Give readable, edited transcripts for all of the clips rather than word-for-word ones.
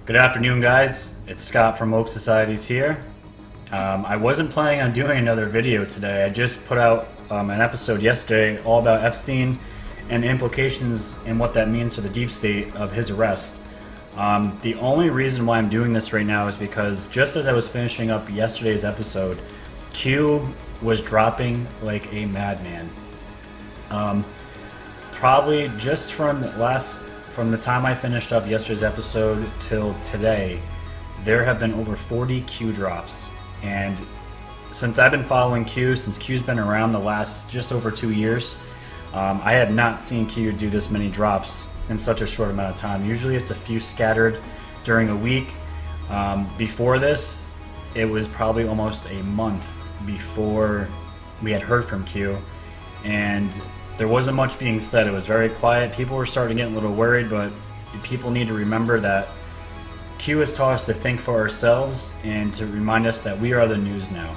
Good afternoon, guys. It's Scott from Oak Societies here. I wasn't planning on doing another video today. I just put out an episode yesterday all about Epstein and the implications and what that means for the deep state of his arrest. The only reason why I'm doing this right now is because just as I was finishing up yesterday's episode, Q was dropping like a madman. Probably just from the time I finished up yesterday's episode till today, there have been over 40 Q drops. And since I've been following Q, since Q's been around the last just over 2 years, I had not seen Q do this many drops in such a short amount of time. Usually it's a few scattered during a week. Before this, it was probably almost a month before we had heard from Q. And there wasn't much being said. It was very quiet. People were starting to get a little worried, but people need to remember that Q has taught us to think for ourselves and to remind us that we are the news now.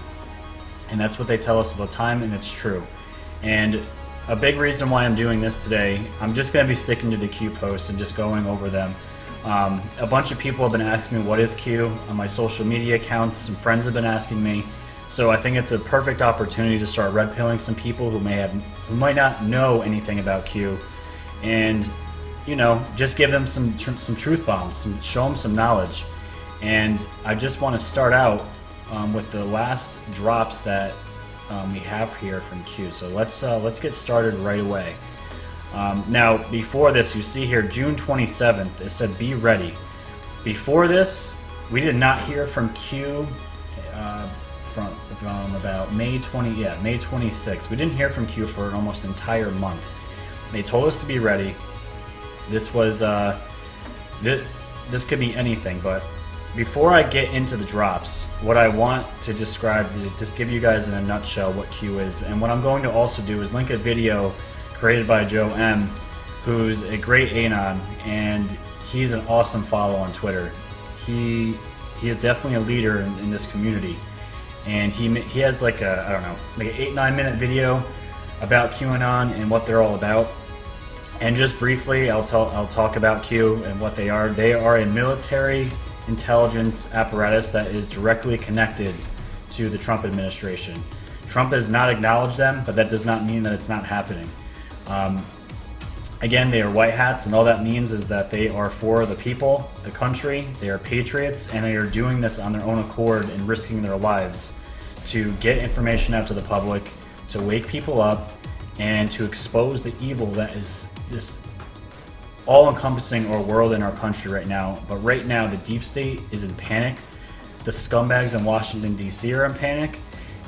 And that's what they tell us all the time, and it's true. And a big reason why I'm doing this today, I'm just going to be sticking to the Q posts and just going over them. A bunch of people have been asking me what is Q on my social media accounts. Some friends have been asking me. So I think it's a perfect opportunity to start red pilling some people who might not know anything about Q, and just give them some truth bombs, show them some knowledge. And I just want to start out with the last drops that we have here from Q. So let's get started right away. Now before this, you see here June 27th. It said be ready. Before this, we did not hear from Q. From about May 26th. We didn't hear from Q for an almost entire month. They told us to be ready. This was this could be anything, but before I get into the drops, what I want to describe, just give you guys in a nutshell what Q is. And what I'm going to also do is link a video created by Joe M, who's a great Anon, and he's an awesome follow on Twitter. He is definitely a leader in this community. And he has like an 8-9 minute video about QAnon and what they're all about. And just briefly, I'll talk about Q and what they are. They are a military intelligence apparatus that is directly connected to the Trump administration. Trump has not acknowledged them, but that does not mean that it's not happening. Again, they are white hats, and all that means is that they are for the people, the country, they are patriots, and they are doing this on their own accord and risking their lives to get information out to the public, to wake people up, and to expose the evil that is this all-encompassing our world and our country right now. But right now, the deep state is in panic. The scumbags in Washington, D.C. are in panic.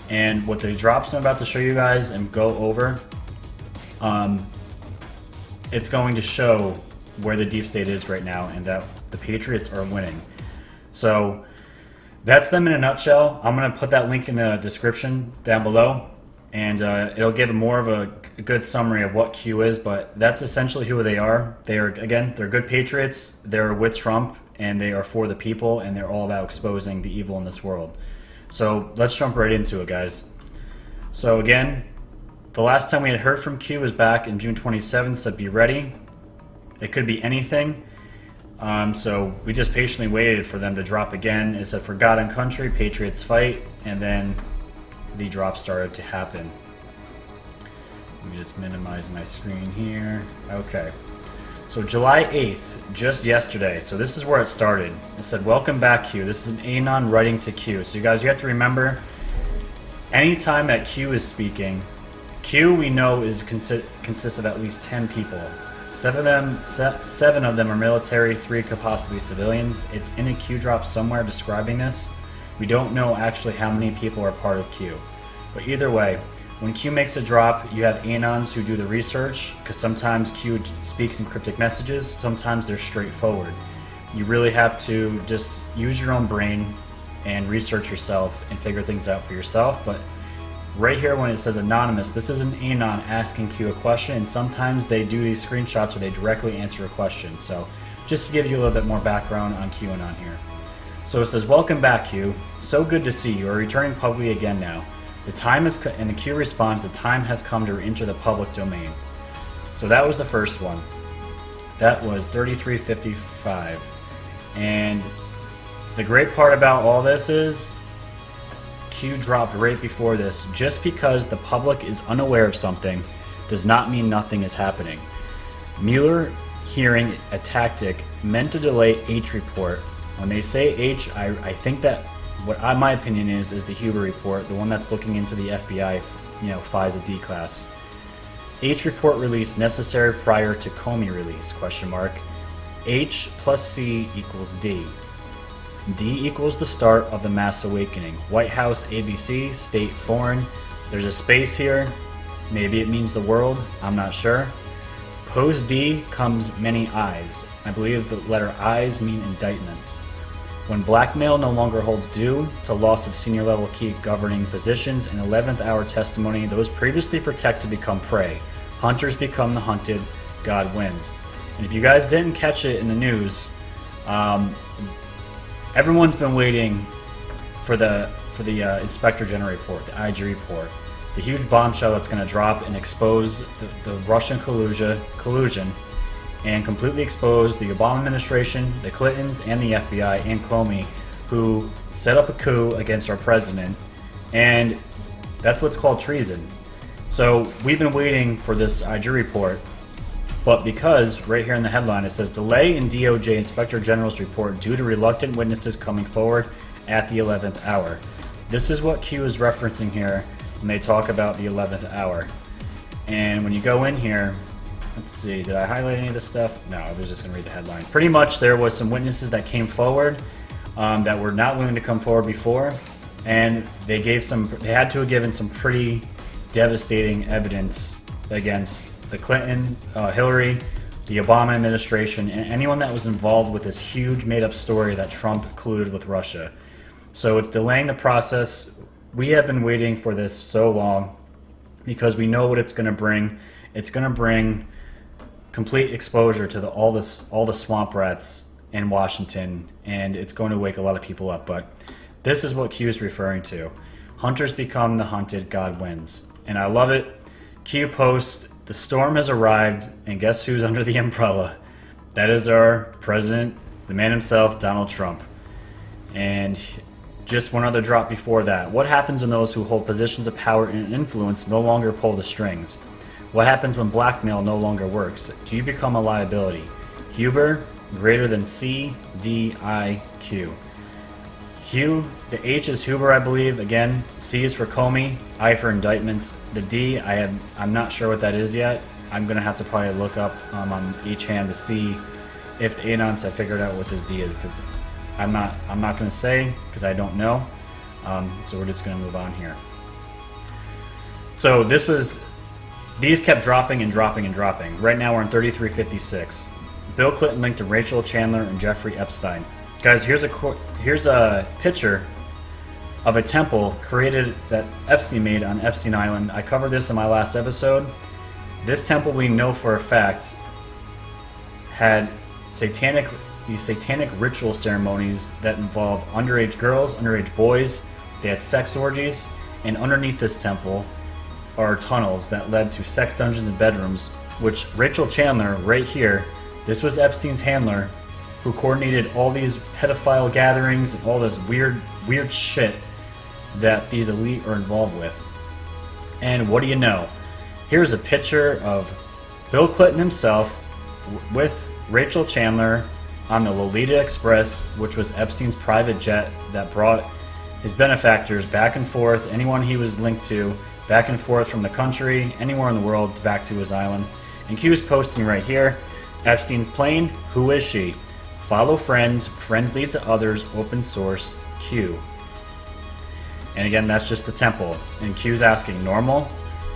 And what the drops I'm about to show you guys and go over, it's going to show where the deep state is right now and that the Patriots are winning. So that's them in a nutshell. I'm going to put that link in the description down below, and it'll give more of a good summary of what Q is, but that's essentially who they are. They're good patriots. They're with Trump, and they are for the people, and they're all about exposing the evil in this world. So let's jump right into it, guys. So again, the last time we had heard from Q was back in June 27th, said be ready. It could be anything. So we just patiently waited for them to drop again. It said for God and country, patriots fight, and then the drop started to happen. Let me just minimize my screen here. Okay. So July 8th, just yesterday. So this is where it started. It said, welcome back, Q. This is an Anon writing to Q. So you guys, you have to remember, anytime that Q is speaking, Q, we know, consists of at least 10 people. Seven of them are military, 3 could possibly be civilians. It's in a Q drop somewhere describing this. We don't know actually how many people are part of Q. But either way, when Q makes a drop, you have Anons who do the research, because sometimes Q speaks in cryptic messages, sometimes they're straightforward. You really have to just use your own brain and research yourself and figure things out for yourself. But right here when it says anonymous, this is an Anon asking Q a question, and sometimes they do these screenshots where they directly answer a question. So just to give you a little bit more background on QAnon here. So it says, welcome back, Q. So good to see you. You are returning publicly again now. The time is, and the Q responds, the time has come to enter the public domain. So that was the first one. That was 3355. And the great part about all this is Q dropped right before this. Just because the public is unaware of something does not mean nothing is happening. Mueller hearing a tactic meant to delay H report. When they say H, I think that my opinion is the Huber report, the one that's looking into the FBI, FISA D class. H report release necessary prior to Comey release, ? H plus C equals D. D equals the start of the mass awakening. White House, ABC, state, foreign. There's a space here. Maybe it means the world. I'm not sure. Post D comes many I's. I believe the letter I's mean indictments. When blackmail no longer holds due to loss of senior level key governing positions in 11th hour testimony, those previously protected become prey. Hunters become the hunted. God wins. And if you guys didn't catch it in the news, everyone's been waiting for the Inspector General report, the IG report, the huge bombshell that's going to drop and expose the Russian collusion and completely expose the Obama administration, the Clintons, and the FBI, and Comey, who set up a coup against our president. And that's what's called treason. So we've been waiting for this IG report, but because right here in the headline it says delay in DOJ Inspector General's report due to reluctant witnesses coming forward at the 11th hour. This is what Q is referencing here when they talk about the 11th hour. And when you go in here, let's see, did I highlight any of this stuff? No, I was just going to read the headline. Pretty much there was some witnesses that came forward that were not willing to come forward before, and they had to have given some pretty devastating evidence against the Clinton, Hillary, the Obama administration, and anyone that was involved with this huge made-up story that Trump colluded with Russia. So it's delaying the process. We have been waiting for this so long because we know what it's going to bring. It's going to bring complete exposure to all the swamp rats in Washington, and it's going to wake a lot of people up. But this is what Q is referring to. Hunters become the hunted, God wins. And I love it. Q post, the storm has arrived, and guess who's under the umbrella? That is our president, the man himself, Donald Trump. And just one other drop before that. What happens when those who hold positions of power and influence no longer pull the strings? What happens when blackmail no longer works? Do you become a liability? Huber, greater than C, D, I, Q. The H is Huber, I believe. Again, C is for Comey, I for indictments. The D, I'm not sure what that is yet. I'm going to have to probably look up on each hand to see if the Anons have figured out what this D is, because I'm not going to say, because I don't know. So we're just going to move on here. So these kept dropping and dropping and dropping. Right now we're on 3356. Bill Clinton linked to Rachel Chandler and Jeffrey Epstein. Guys, here's a picture of a temple created that Epstein made on Epstein Island. I covered this in my last episode. This temple, we know for a fact, had satanic ritual ceremonies that involved underage girls, underage boys. They had sex orgies, and underneath this temple are tunnels that led to sex dungeons and bedrooms, which Rachel Chandler, right here, this was Epstein's handler, who coordinated all these pedophile gatherings and all this weird shit that these elite are involved with. And what do you know? Here's a picture of Bill Clinton himself with Rachel Chandler on the Lolita Express, which was Epstein's private jet that brought his benefactors back and forth, anyone he was linked to, back and forth from the country, anywhere in the world, back to his island. And Q's posting right here, Epstein's plane, who is she? Follow friends, friends lead to others, open source, Q. And again, that's just the temple. And Q's asking, normal?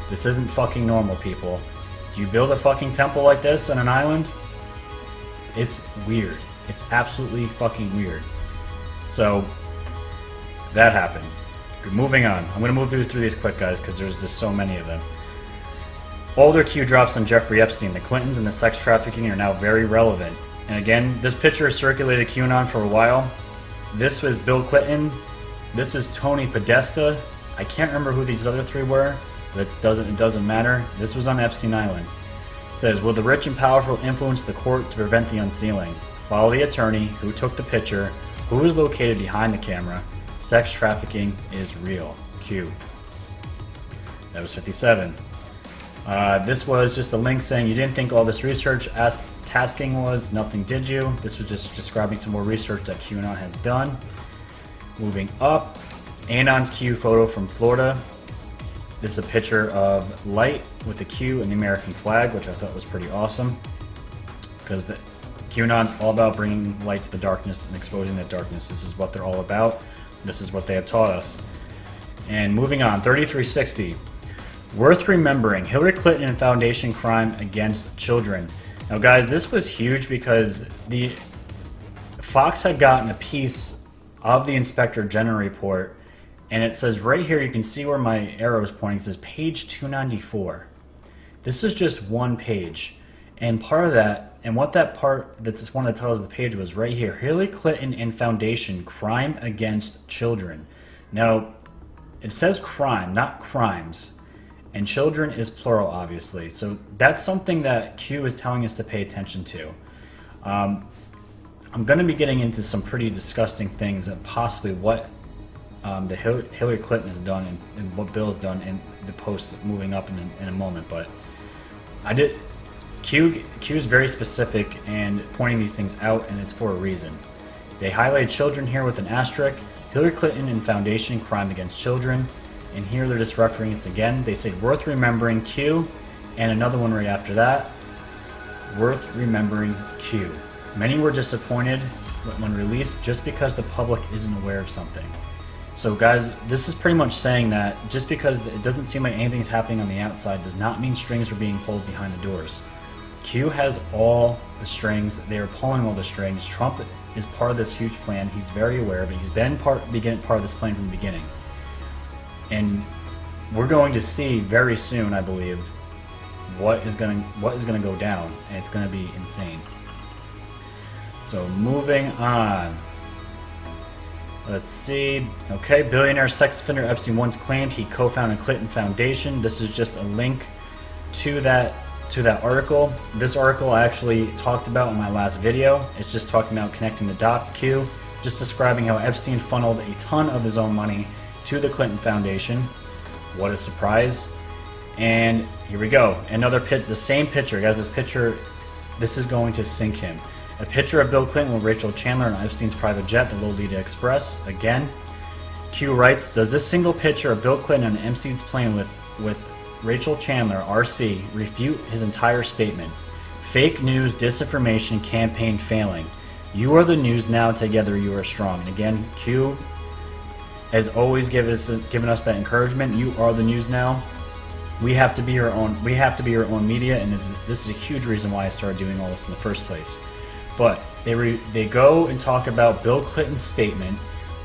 This isn't fucking normal, people. Do you build a fucking temple like this on an island? It's weird. It's absolutely fucking weird. So, that happened. Moving on. I'm going to move through these quick, guys, because there's just so many of them. Older Q drops on Jeffrey Epstein. The Clintons and the sex trafficking are now very relevant. And again, this picture circulated QAnon for a while. This was Bill Clinton. This is Tony Podesta. I can't remember who these other three were, but it doesn't matter. This was on Epstein Island. It says, will the rich and powerful influence the court to prevent the unsealing? Follow the attorney who took the picture, who is located behind the camera. Sex trafficking is real. Q. That was 57. This was just a link saying you didn't think all this research tasking was. Nothing, did you? This was just describing some more research that QAnon has done. Moving up, Anon's Q photo from Florida. This is a picture of light with the Q and the American flag, which I thought was pretty awesome. Because QAnon's all about bringing light to the darkness and exposing that darkness. This is what they're all about. This is what they have taught us. And moving on, 3360. Worth remembering, Hillary Clinton Foundation crime against children. Now guys, this was huge because the Fox had gotten a piece of the Inspector General report, and it says right here, you can see where my arrow is pointing, it says page 294. This is just one page. And part of that, and what that part, that's one of the titles of the page was right here, Hillary Clinton and Foundation crime against children. Now, it says crime, not crimes. And children is plural, obviously. So that's something that Q is telling us to pay attention to. I'm going to be getting into some pretty disgusting things and possibly what the Hillary Clinton has done and what Bill has done in the post moving up in a moment. But Q is very specific and pointing these things out, and it's for a reason. They highlight children here with an asterisk. Hillary Clinton and Foundation crime against children. And here they're just referencing this again. They say worth remembering Q, and another one right after that, worth remembering Q. Many were disappointed when released just because the public isn't aware of something. So guys, this is pretty much saying that just because it doesn't seem like anything's happening on the outside does not mean strings are being pulled behind the doors. Q has all the strings. They are pulling all the strings. Trump is part of this huge plan. He's very aware of it. He's been part of this plan from the beginning. And we're going to see very soon, I believe, what is going to go down, and it's going to be insane. So moving on. Let's see. Okay, billionaire sex offender Epstein once claimed he co-founded Clinton Foundation. This is just a link to that article. This article I actually talked about in my last video. It's just talking about connecting the dots. Q, just describing how Epstein funneled a ton of his own money to the Clinton Foundation. What a surprise. And here we go. Another the same picture. Guys, this picture, this is going to sink him. A picture of Bill Clinton with Rachel Chandler on Epstein's private jet, the Lolita Express. Again, Q writes, does this single picture of Bill Clinton on Epstein's plane with Rachel Chandler, RC, refute his entire statement? Fake news, disinformation, campaign failing. You are the news now, together you are strong. And again, Q has always given us that encouragement. You are the news now. We have to be our own. We have to be our own media, and this is a huge reason why I started doing all this in the first place. But they go and talk about Bill Clinton's statement,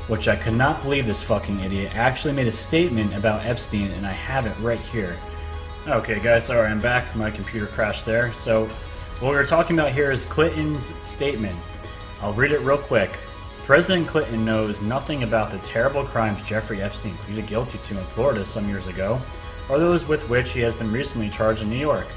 which I could not believe this fucking idiot actually made a statement about Epstein, and I have it right here. Okay, guys, sorry, I'm back. My computer crashed there. So what we're talking about here is Clinton's statement. I'll read it real quick. President Clinton knows nothing about the terrible crimes Jeffrey Epstein pleaded guilty to in Florida some years ago, or those with which he has been recently charged in New York.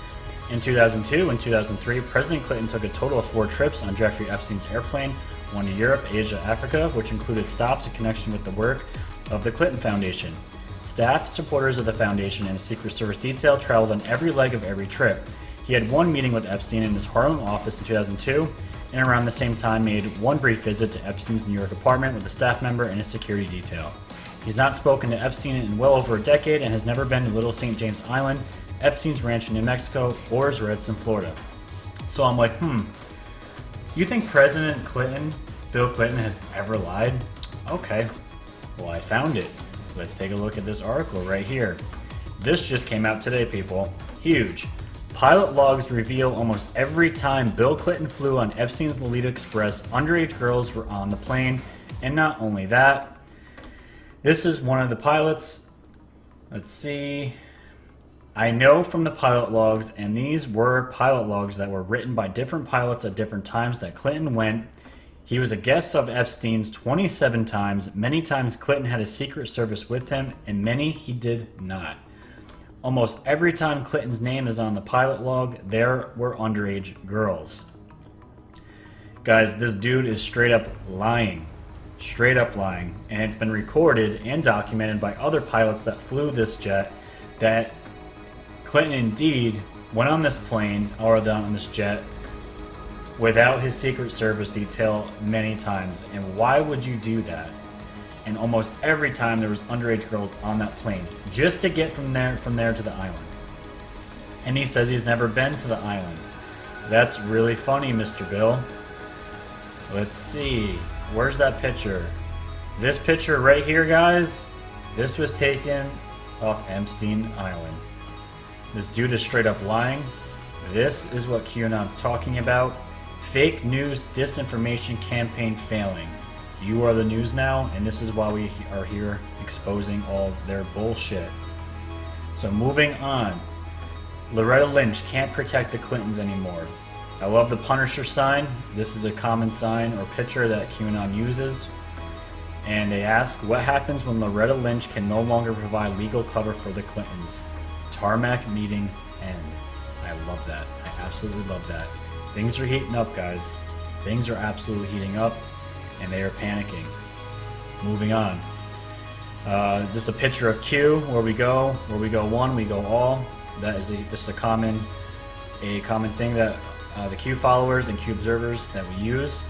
In 2002 and 2003, President Clinton took a total of 4 trips on Jeffrey Epstein's airplane, one to Europe, Asia, Africa, which included stops in connection with the work of the Clinton Foundation. Staff, supporters of the foundation, and a Secret Service detail traveled on every leg of every trip. He had one meeting with Epstein in his Harlem office in 2002, and around the same time made one brief visit to Epstein's New York apartment with a staff member and a security detail. He's not spoken to Epstein in well over a decade and has never been to Little St. James Island, Epstein's ranch in New Mexico, or his Ritz in Florida. So I'm like, you think President Clinton, Bill Clinton, has ever lied? Okay, well, I found it. Let's take a look at this article right here. This just came out today, people. Huge. Pilot logs reveal almost every time Bill Clinton flew on Epstein's Lolita Express, underage girls were on the plane. And not only that, this is one of the pilots. Let's see. I know from the pilot logs, and these were pilot logs that were written by different pilots at different times, that Clinton went. He was a guest of Epstein's 27 times. Many times Clinton had a Secret Service with him, and many he did not. Almost every time Clinton's name is on the pilot log, there were underage girls. Guys, this dude is straight up lying. Straight up lying. And it's been recorded and documented by other pilots that flew this jet that Clinton indeed went on this plane or on this jet without his Secret Service detail many times. And why would you do that? And almost every time there was underage girls on that plane just to get from there to the island. And he says he's never been to the island. That's really funny, Mr. Bill. Let's see. Where's that picture? This picture right here, guys, this was taken off Epstein Island. This dude is straight up lying. This is what QAnon's talking about. Fake news disinformation campaign failing. You are the news now, and this is why we are here exposing all their bullshit. So moving on. Loretta Lynch can't protect the Clintons anymore. I love the Punisher sign. This is a common sign or picture that QAnon uses. And they ask, what happens when Loretta Lynch can no longer provide legal cover for the Clintons? Tarmac meetings end. I love that. I absolutely love that. Things are heating up, guys. Things are absolutely heating up, and they are panicking. Moving on. Just a picture of Q, where we go one, we go all. That is just a common thing that the Q followers and Q observers that we use.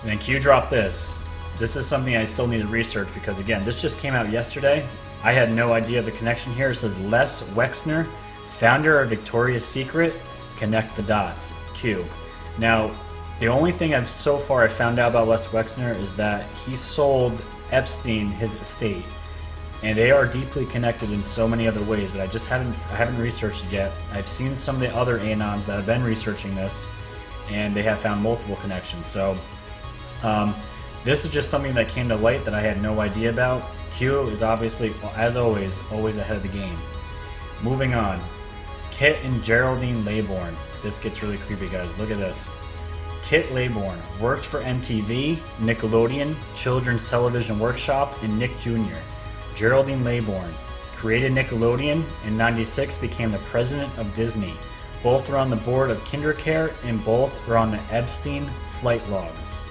And then Q dropped this. This is something I still need to research because, again, this just came out yesterday. I had no idea of the connection here. It says Les Wexner, founder of Victoria's Secret, connect the dots. Q. Now, the only thing I've found out about Les Wexner is that he sold Epstein his estate. And they are deeply connected in so many other ways, but I haven't researched it yet. I've seen some of the other Anons that have been researching this, and they have found multiple connections. So this is just something that came to light that I had no idea about. Q is obviously, as always ahead of the game. Moving on. Kitt and Geraldine Leybourne. This gets really creepy, guys. Look at this. Kitt Leybourne worked for MTV, Nickelodeon, Children's Television Workshop, and Nick Jr. Geraldine Leybourne created Nickelodeon. In '96 became the president of Disney. Both are on the board of KinderCare, and both are on the Epstein flight logs.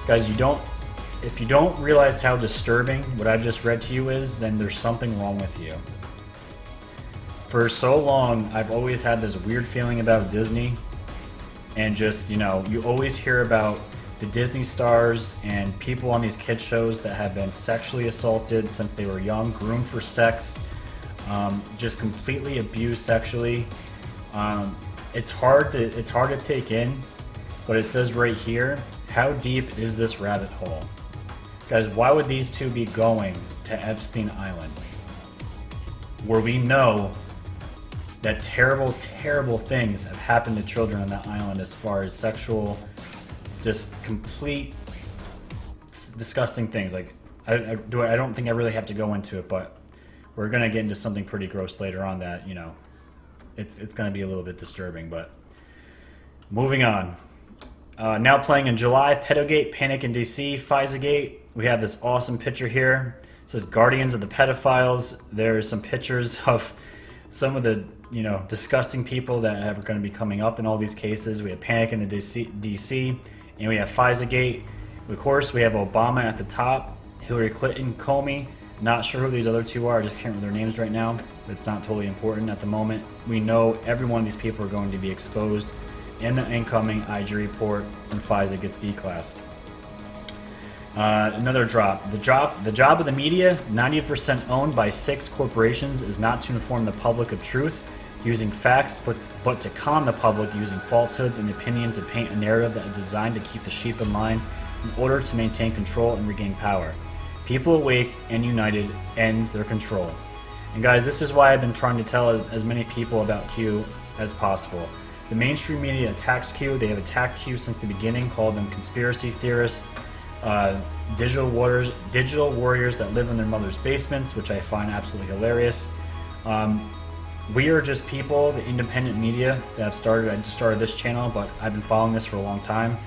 Guys, if you don't realize how disturbing what I've just read to you is, then there's something wrong with you. For so long, I've always had this weird feeling about Disney, and just, you always hear about the Disney stars and people on these kid shows that have been sexually assaulted since they were young, groomed for sex, just completely abused sexually. It's hard to take in, but it says right here, how deep is this rabbit hole? Guys, why would these two be going to Epstein Island, where we know that terrible, terrible things have happened to children on that island as far as sexual, just complete disgusting things. Like, I don't think I really have to go into it, but we're gonna get into something pretty gross later on that, it's gonna be a little bit disturbing. But moving on. Now playing in July, Pedogate, Panic in DC, FISAgate. We have this awesome picture here. It says Guardians of the Pedophiles. There's some pictures of some of the disgusting people that are going to be coming up in all these cases. We have Panic in the DC, and we have FISAgate. Of course, we have Obama at the top, Hillary Clinton, Comey. Not sure who these other two are. I just can't remember their names right now. It's not totally important at the moment. We know every one of these people are going to be exposed in the incoming IG report when FISA gets declassed. Another drop. The job of the media, 90% owned by 6 corporations, is not to inform the public of truth using facts, but to con the public using falsehoods and opinion to paint a narrative that is designed to keep the sheep in line in order to maintain control and regain power. People awake and united ends their control. And guys, this is why I've been trying to tell as many people about Q as possible. The mainstream media attacks Q. They have attacked Q since the beginning, called them conspiracy theorists, digital warriors that live in their mother's basements, which I find absolutely hilarious. We are just people, the independent media that have started. I just started this channel, but I've been following this for a long time,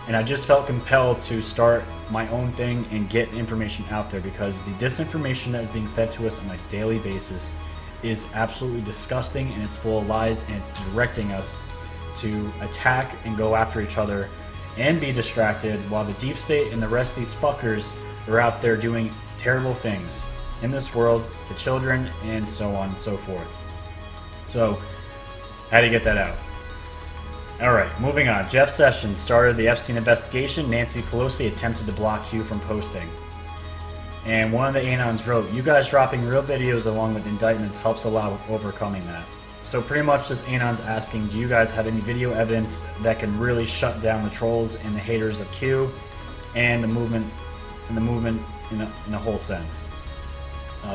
and I just felt compelled to start my own thing and get information out there, because the disinformation that is being fed to us on a daily basis is absolutely disgusting, and it's full of lies, and it's directing us to attack and go after each other and be distracted, while the deep state and the rest of these fuckers are out there doing terrible things in this world to children and so on and so forth. So, had to get that out. Alright, moving on. Jeff Sessions started the Epstein investigation. Nancy Pelosi attempted to block Q from posting. And one of the Anons wrote, "You guys dropping real videos along with indictments helps allow overcoming that." So pretty much this Anon's asking, do you guys have any video evidence that can really shut down the trolls and the haters of Q and the movement in a whole sense?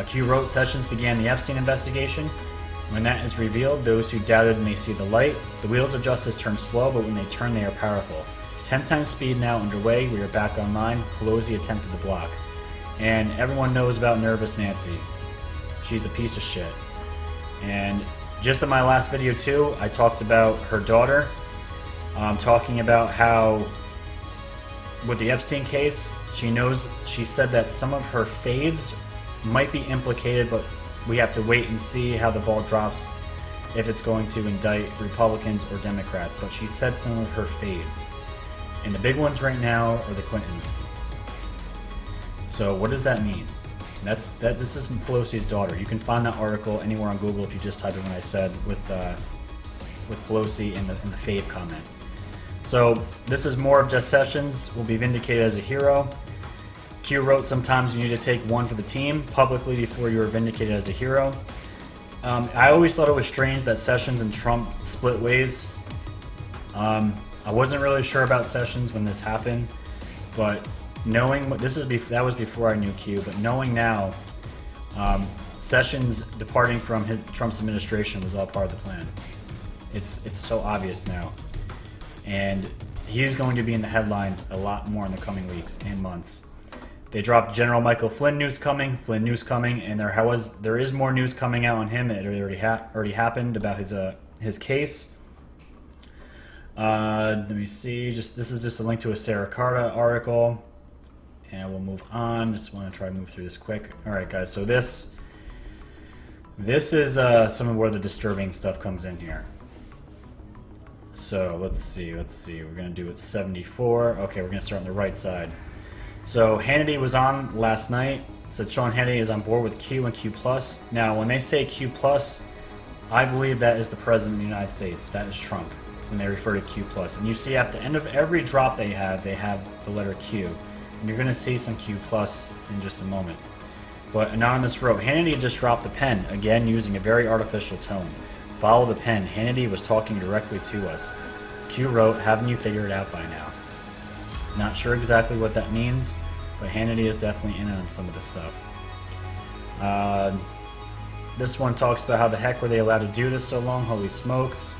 Q wrote, "Sessions began the Epstein investigation. When that is revealed, those who doubted may see the light. The wheels of justice turn slow, but when they turn, they are powerful. 10 times speed now underway. We are back online. Pelosi attempted to block." And everyone knows about Nervous Nancy. She's a piece of shit. And just in my last video too, I talked about her daughter, talking about how with the Epstein case, she said that some of her faves might be implicated, but we have to wait and see how the ball drops, if it's going to indict Republicans or Democrats. But she said some of her faves. And the big ones right now are the Clintons. So what does that mean? This is Pelosi's daughter. You can find that article anywhere on Google if you just type in what I said with Pelosi in the fave comment. So this is more of just Sessions will be vindicated as a hero. Q wrote, "Sometimes you need to take one for the team publicly before you are vindicated as a hero." I always thought it was strange that Sessions and Trump split ways. I wasn't really sure about Sessions when this happened, but knowing that was before I knew Q, but knowing now, Sessions departing from Trump's administration was all part of the plan. It's so obvious now, and he's going to be in the headlines a lot more in the coming weeks and months. They dropped General Michael Flynn news coming, and there is more news coming out on him. It already happened about his case. Let me see. This is just a link to a Sarah Carta article, and we'll move on. Just want to try to move through this quick. All right, guys. So this is some of where the disturbing stuff comes in here. So let's see. We're gonna do it 74. Okay, we're gonna start on the right side. So Hannity was on last night. It said Sean Hannity is on board with Q and Q+. Now, when they say Q+, I believe that is the President of the United States. That is Trump, when they refer to Q+. And you see at the end of every drop they have the letter Q. And you're going to see some Q+ in just a moment. But Anonymous wrote, "Hannity just dropped the pen, again using a very artificial tone. Follow the pen. Hannity was talking directly to us." Q wrote, "Haven't you figured it out by now?" Not sure exactly what that means, but Hannity is definitely in on some of the stuff. This one talks about how the heck were they allowed to do this so long, holy smokes.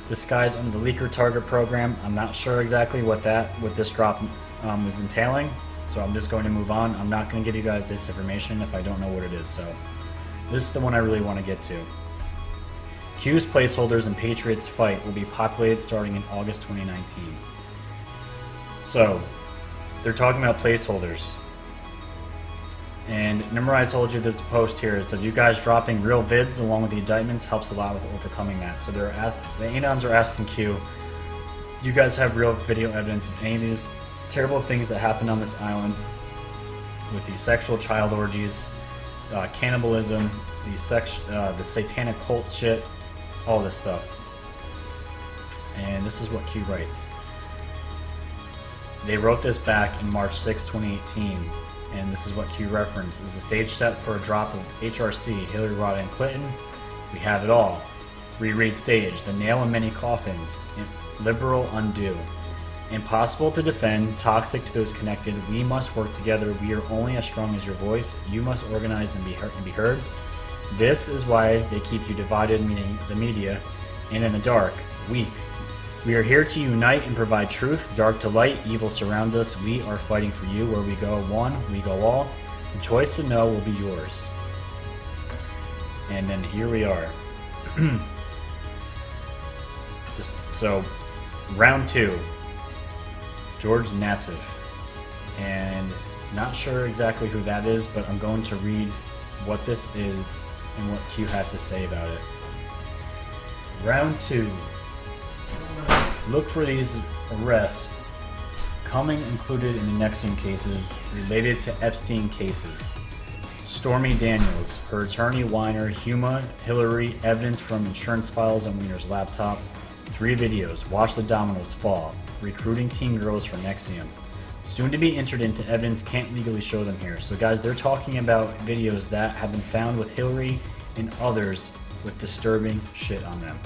Disguised under the leaker target program. I'm not sure exactly what this drop was entailing, so I'm just going to move on. I'm not going to give you guys this information if I don't know what it is, so this is the one I really want to get to. Q's placeholders in Patriots fight will be populated starting in August 2019. So, they're talking about placeholders. And remember I told you this post here, it said you guys dropping real vids along with the indictments helps a lot with overcoming that. So the Anons are asking Q, you guys have real video evidence of any of these terrible things that happened on this island with these sexual child orgies, cannibalism, the satanic cult shit, all this stuff. And this is what Q writes. They wrote this back in March 6, 2018, and this is what Q referenced. Is the stage set for a drop of HRC, Hillary Rodham and Clinton? We have it all. Reread stage, the nail in many coffins, liberal undo. Impossible to defend, toxic to those connected. We must work together. We are only as strong as your voice. You must organize and be heard. This is why they keep you divided, meaning the media, and in the dark, weak. We are here to unite and provide truth, dark to light, evil surrounds us. We are fighting for you. Where we go one, we go all. The choice to know will be yours. And then here we are. So, round 2. George Nassif. And not sure exactly who that is, but I'm going to read what this is and what Q has to say about it. Round 2. Look for these arrests coming included in the Nexium cases related to Epstein cases. Stormy Daniels, her attorney Weiner, Huma, Hillary, evidence from insurance files on Weiner's laptop, 3 videos, watch the dominoes fall, recruiting teen girls for Nexium. Soon to be entered into evidence, can't legally show them here. So guys, they're talking about videos that have been found with Hillary and others with disturbing shit on them.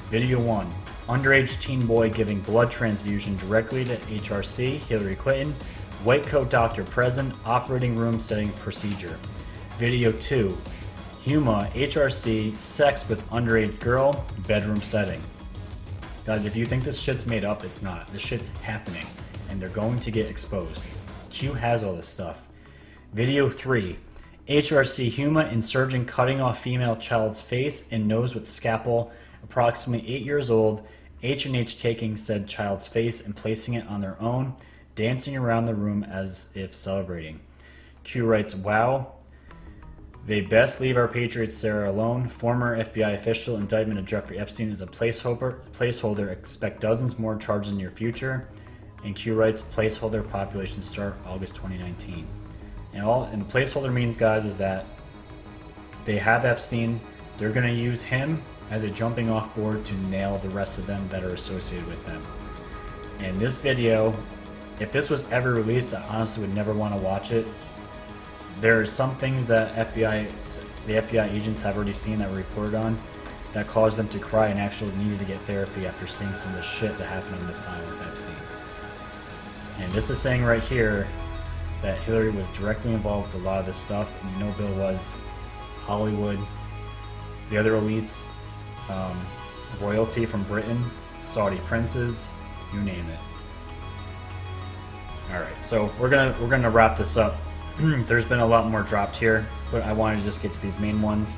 Video 1, underage teen boy giving blood transfusion directly to HRC, Hillary Clinton, white coat doctor present, operating room setting procedure. Video 2, Huma, HRC, sex with underage girl, bedroom setting. Guys, if you think this shit's made up, it's not. This shit's happening, and they're going to get exposed. Q has all this stuff. Video 3, HRC Huma insurgent cutting off female child's face and nose with scalpel, approximately 8 years old, H&H taking said child's face and placing it on their own, dancing around the room as if celebrating. Q writes, wow, they best leave our Patriots Sarah alone. Former FBI official indictment of Jeffrey Epstein is a placeholder. Expect dozens more charges in your future. And Q writes, placeholder population start August 2019. And the placeholder means, guys, is that they have Epstein. They're going to use him as a jumping off board to nail the rest of them that are associated with him. And this video, if this was ever released, I honestly would never want to watch it. There are some things that the FBI agents have already seen that were reported on that caused them to cry and actually needed to get therapy after seeing some of the shit that happened on this island with Epstein. And this is saying right here that Hillary was directly involved with a lot of this stuff, and you know Bill was, Hollywood, the other elites, royalty from Britain, Saudi princes, you name it. All right, so we're gonna wrap this up. There's been a lot more dropped here, but I wanted to just get to these main ones.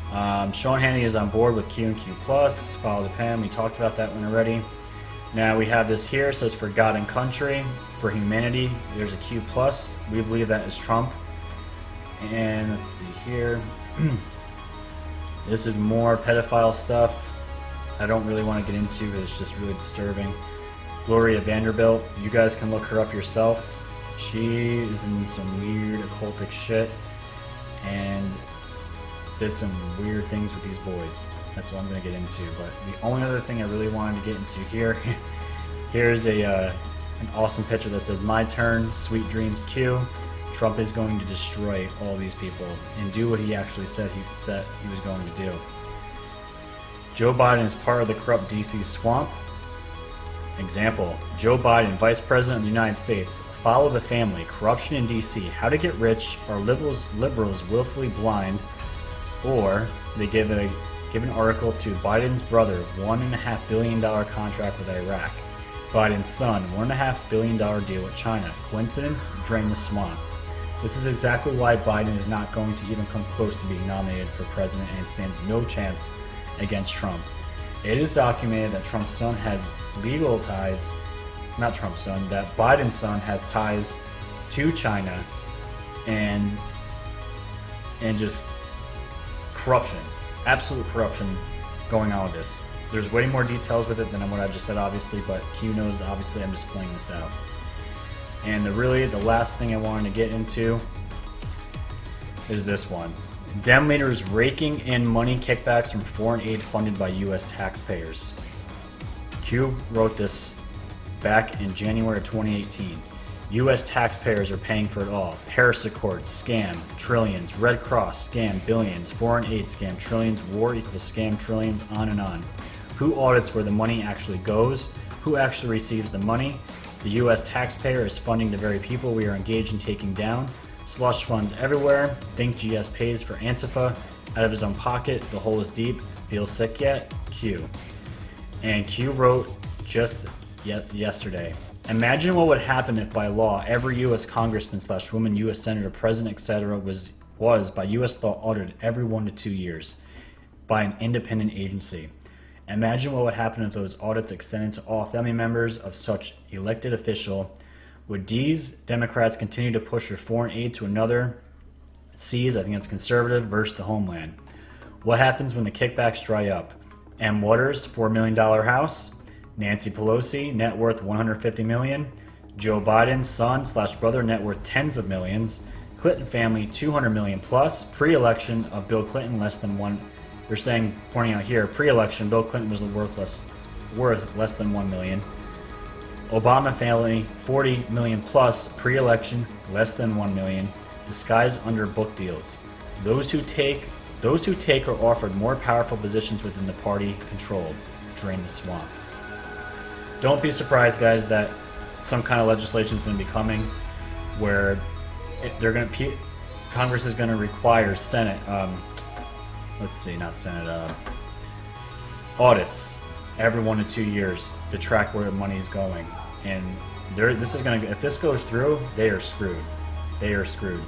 Sean Hannity is on board with Q and Q+. Follow the pen. We talked about that one already. Now we have this here. It says for God and country, for humanity. There's a Q+. We believe that is Trump. And let's see here. This is more pedophile stuff. I don't really want to get into it. It's just really disturbing. Gloria Vanderbilt. You guys can look her up yourself. She is in some weird occultic shit and did some weird things with these boys. That's what I'm going to get into. But the only other thing I really wanted to get into here, here's an awesome picture that says, my turn, sweet dreams Q. Trump is going to destroy all these people and do what he actually said he was going to do. Joe Biden is part of the corrupt DC swamp. Example, Joe Biden, Vice President of the United States, follow the family, corruption in DC, how to get rich, are liberals willfully blind, or they give an article to Biden's brother, $1.5 billion contract with Iraq. Biden's son, $1.5 billion deal with China. Coincidence? Drain the swamp. This is exactly why Biden is not going to even come close to being nominated for president and stands no chance against Trump. It is documented that Trump's son has legal ties, not Trump's son, that Biden's son has ties to China and just corruption, absolute corruption going on with this. There's way more details with it than what I just said, obviously, but Q knows, obviously, I'm just playing this out. And the last thing I wanted to get into is this one. Dem leaders raking in money kickbacks from foreign aid funded by U.S. taxpayers. Q wrote this back in January of 2018. U.S. taxpayers are paying for it all. Paris Accords, scam, trillions. Red Cross, scam, billions. Foreign aid, scam, trillions. War equals scam, trillions, on and on. Who audits where the money actually goes? Who actually receives the money? The U.S. taxpayer is funding the very people we are engaged in taking down. Slush funds everywhere. Think GS pays for Antifa. Out of his own pocket. The hole is deep. Feel sick yet? Q. And Q wrote just yesterday. Imagine what would happen if by law every U.S. congressman / woman, U.S. senator, president, etc. was by U.S. law audited every 1 to 2 years by an independent agency. Imagine what would happen if those audits extended to all family members of such elected official. Would these Democrats continue to push for foreign aid to another seas, I think it's conservative, versus the homeland? What happens when the kickbacks dry up? M. Waters, $4 million house. Nancy Pelosi, net worth 150 million. Joe Biden's son/brother, net worth tens of millions. Clinton family, 200 million plus. Pre-election of Bill Clinton, less than one. They're saying, pointing out here, pre-election, Bill Clinton was worth less than 1 million. Obama family, 40 million plus. Pre-election, less than 1 million. Disguised under book deals. Those who take are offered more powerful positions within the party controlled. Drain the swamp. Don't be surprised, guys, that some kind of legislation is going to be coming where Congress is going to require audits every 1 to 2 years to track where the money is going. And if this goes through, they are screwed. They are screwed.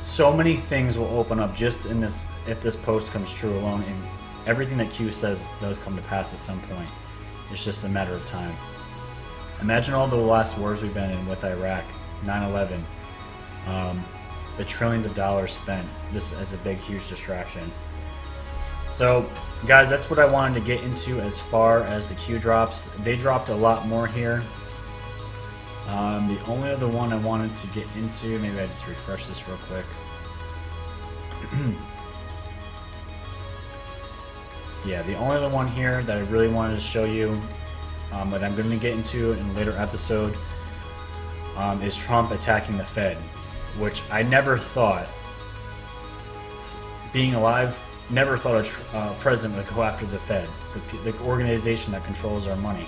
So many things will open up just in this, if this post comes true alone, and everything that Q says does come to pass at some point. It's just a matter of time. Imagine all the last wars we've been in with Iraq, 9/11, the trillions of dollars spent just as a big, huge distraction. So, guys, that's what I wanted to get into as far as the Q drops. They dropped a lot more here. The only other one I wanted to get into, maybe I just refresh this real quick. Yeah, the only other one here that I really wanted to show you, that I'm going to get into in a later episode, is Trump attacking the Fed, which I never thought, being alive, never thought a president would go after the Fed, the organization that controls our money.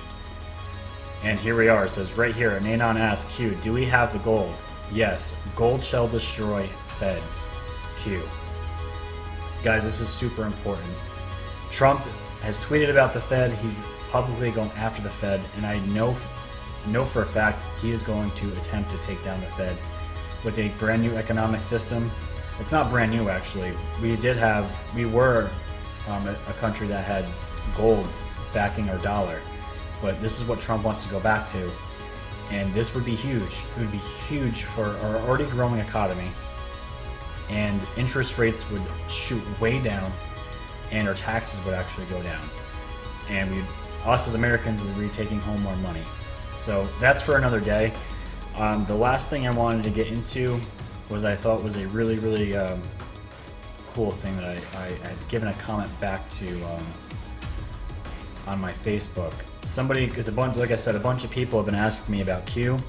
And here we are. It says right here, Nanon asks Q, do we have the gold? Yes, gold shall destroy Fed. Q. Guys, this is super important. Trump has tweeted about the Fed. He's publicly going after the Fed, and I know for a fact he is going to attempt to take down the Fed with a brand new economic system. It's not brand new, actually. We were a country that had gold backing our dollar. But this is what Trump wants to go back to. And this would be huge. It would be huge for our already growing economy. And interest rates would shoot way down. And our taxes would actually go down. And us as Americans would be taking home more money. So that's for another day. The last thing I wanted to get into was I thought was a really, really cool thing that I had given a comment back to on my Facebook. Somebody, because like I said, a bunch of people have been asking me about Q.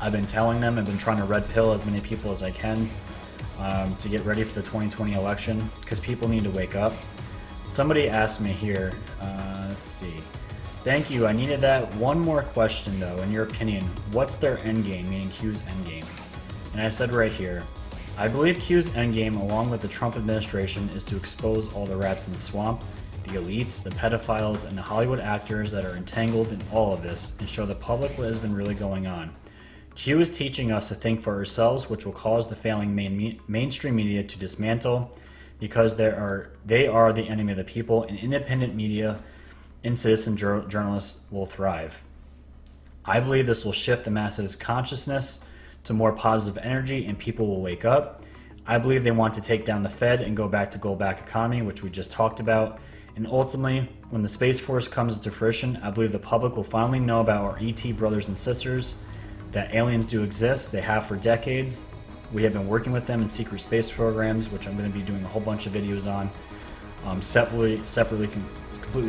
I've been telling them, I've been trying to red pill as many people as I can to get ready for the 2020 election, because people need to wake up. Somebody asked me here, let's see. Thank you, I needed that. One more question though, in your opinion, what's their endgame, meaning Q's endgame? And I said right here, I believe Q's endgame, along with the Trump administration, is to expose all the rats in the swamp, the elites, the pedophiles, and the Hollywood actors that are entangled in all of this, and show the public what has been really going on. Q is teaching us to think for ourselves, which will cause the failing mainstream media to dismantle, because they are the enemy of the people, and independent media and citizen journalists will thrive. I believe this will shift the masses' consciousness to more positive energy, and people will wake up. I believe they want to take down the Fed and go back to gold-backed economy, which we just talked about. And ultimately, when the Space Force comes into fruition, I believe the public will finally know about our ET brothers and sisters, that aliens do exist. They have for decades. We have been working with them in secret space programs, which I'm going to be doing a whole bunch of videos on, completely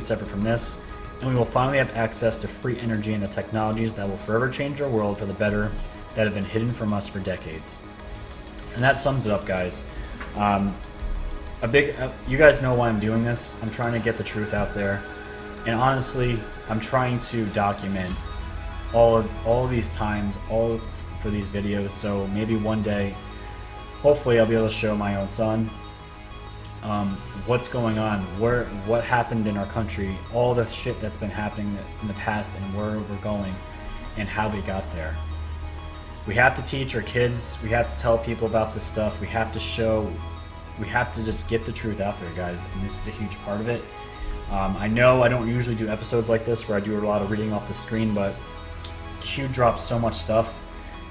separate from this. And we will finally have access to free energy and the technologies that will forever change our world for the better, that have been hidden from us for decades. And that sums it up, guys. You guys know why I'm doing this. I'm trying to get the truth out there, and honestly, I'm trying to document all of these times, all for these videos. So maybe one day, hopefully, I'll be able to show my own son what's going on, what happened in our country, all the shit that's been happening in the past, and where we're going, and how we got there. We have to teach our kids. We have to tell people about this stuff. We have to just get the truth out there, guys, and this is a huge part of it. I know I don't usually do episodes like this where I do a lot of reading off the screen, but Q drops so much stuff.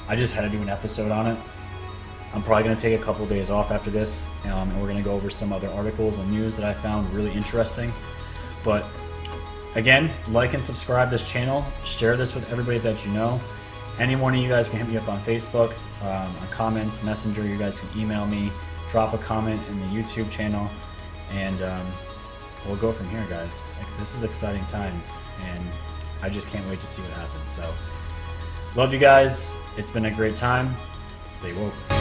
I just had to do an episode on it. I'm probably going to take a couple of days off after this, and we're going to go over some other articles and news that I found really interesting. But again, like and subscribe this channel. Share this with everybody that you know. Any one of you guys can hit me up on Facebook, on comments, Messenger. You guys can email me, drop a comment in the YouTube channel, and we'll go from here, guys. This is exciting times, and I just can't wait to see what happens. So, love you guys. It's been a great time. Stay woke.